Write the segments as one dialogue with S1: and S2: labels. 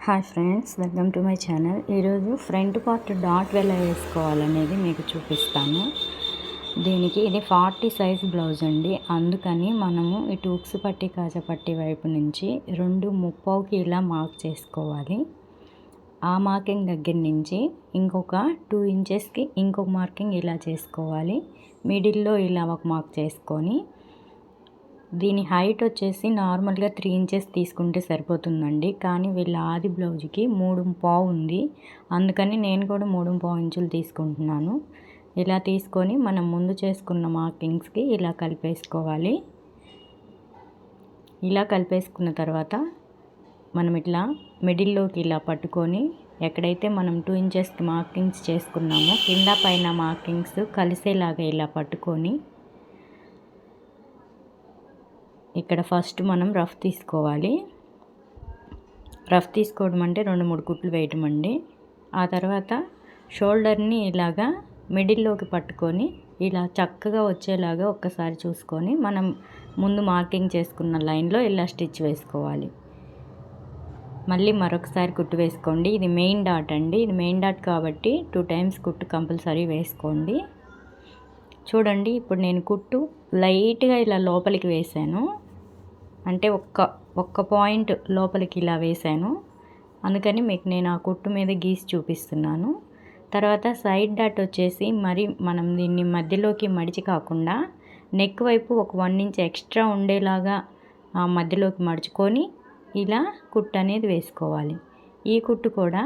S1: Hi friends, welcome to my channel. ఈరోజు front part dot ఎలా వేసుకోవాలనేది మీకు చూపిస్తాను. దీనికి ఇది 40 సైజ్ బ్లౌజ్ అండి. అందుకని మనము ఇటు ఉక్స్ పట్టి కాజపట్టి వైపు నుంచి 2:30కి ఇలా మార్క్ చేసుకోవాలి. ఆ మార్కింగ్ దగ్గర నుంచి ఇంకొక 2 ఇంచెస్కి ఇంకొక మార్కింగ్ ఇలా చేసుకోవాలి. మిడిల్లో ఇలా ఒక మార్క్ చేసుకొని దీని హైట్ వచ్చేసి నార్మల్గా 3 ఇంచెస్ తీసుకుంటే సరిపోతుందండి. కానీ వీళ్ళ ఆది బ్లౌజ్కి 3:15 ఉంది. అందుకని నేను కూడా 3:15 ఇంచులు తీసుకుంటున్నాను. ఇలా తీసుకొని మనం ముందు చేసుకున్న మార్కింగ్స్కి ఇలా కలిపేసుకోవాలి. ఇలా కలిపేసుకున్న తర్వాత మనం ఇట్లా మిడిల్లోకి ఇలా పట్టుకొని ఎక్కడైతే మనం 2 ఇంచెస్కి మార్కింగ్స్ చేసుకున్నామో కింద పైన మార్కింగ్స్ కలిసేలాగా ఇలా పట్టుకొని ఇక్కడ ఫస్ట్ మనం రఫ్ తీసుకోవాలి. రఫ్ తీసుకోవడం అంటే 2-3 కుట్లు వేయటం అండి. ఆ తర్వాత షోల్డర్ని ఇలాగా మిడిల్లోకి పట్టుకొని ఇలా చక్కగా వచ్చేలాగా ఒక్కసారి చూసుకొని మనం ముందు మార్కింగ్ చేసుకున్న లైన్లో ఇలా స్టిచ్ వేసుకోవాలి. మళ్ళీ మరొకసారి కుట్టు వేసుకోండి. ఇది మెయిన్ డాట్ అండి. ఇది మెయిన్ డాట్ కాబట్టి 2 టైమ్స్ కుట్టు కంపల్సరీ వేసుకోండి. చూడండి, ఇప్పుడు నేను కుట్టు లైట్గా ఇలా లోపలికి వేసాను. అంటే ఒక్క పాయింట్ లోపలికి ఇలా వేసాను. అందుకని మీకు నేను ఆ కుట్టు మీద గీసి చూపిస్తున్నాను. తర్వాత సైడ్ డాట్ వచ్చేసి మరి మనం దీన్ని మధ్యలోకి మడిచి కాకుండా నెక్ వైపు ఒక 1 ఇంచ్ ఎక్స్ట్రా ఉండేలాగా మధ్యలోకి మడుచుకొని ఇలా కుట్టు అనేది వేసుకోవాలి. ఈ కుట్టు కూడా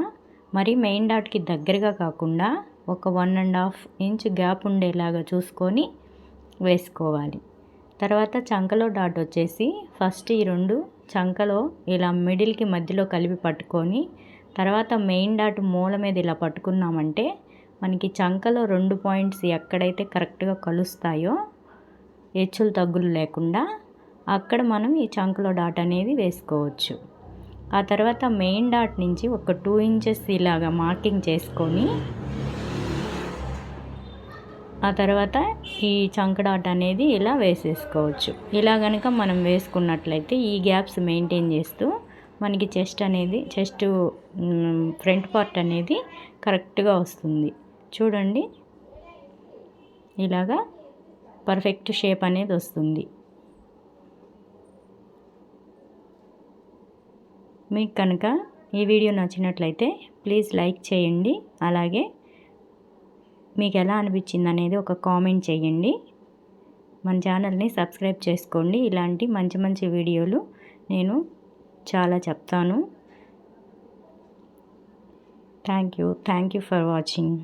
S1: మరి మెయిన్ డాట్కి దగ్గరగా కాకుండా ఒక 1.5 ఇంచ్ గ్యాప్ ఉండేలాగా చూసుకొని వేసుకోవాలి. తర్వాత చంకలో డాట్ వచ్చేసి ఫస్ట్ ఈ 2 చంకలో ఇలా మిడిల్కి మధ్యలో కలిపి పట్టుకొని తర్వాత మెయిన్ డాట్ మూల మీద ఇలా పట్టుకున్నామంటే మనకి చంకలో 2 పాయింట్స్ ఎక్కడైతే కరెక్ట్గా కలుస్తాయో హెచ్చులు తగ్గులు లేకుండా అక్కడ మనం ఈ చంకలో డాట్ అనేది వేసుకోవచ్చు. ఆ తర్వాత మెయిన్ డాట్ నుంచి ఒక 2 ఇంచెస్ ఇలాగా మార్కింగ్ చేసుకొని ఆ తర్వాత ఈ చంక డాట్ అనేది ఇలా వేసేసుకోవచ్చు. ఇలా కనుక మనం వేసుకున్నట్లయితే ఈ గ్యాప్స్ మెయింటైన్ చేస్తూ మనకి చెస్ట్ ఫ్రంట్ పార్ట్ అనేది కరెక్ట్గా వస్తుంది. చూడండి, ఇలాగా పర్ఫెక్ట్ షేప్ అనేది వస్తుంది. మీకు కనుక ఈ వీడియో నచ్చినట్లయితే ప్లీజ్ లైక్ చేయండి. అలాగే మీకు ఎలా అనిపించింది అనేది ఒక కామెంట్ చేయండి. మన ఛానల్ని సబ్స్క్రైబ్ చేసుకోండి. ఇలాంటి మంచి మంచి వీడియోలు నేను చాలా చెప్తాను. Thank you for watching.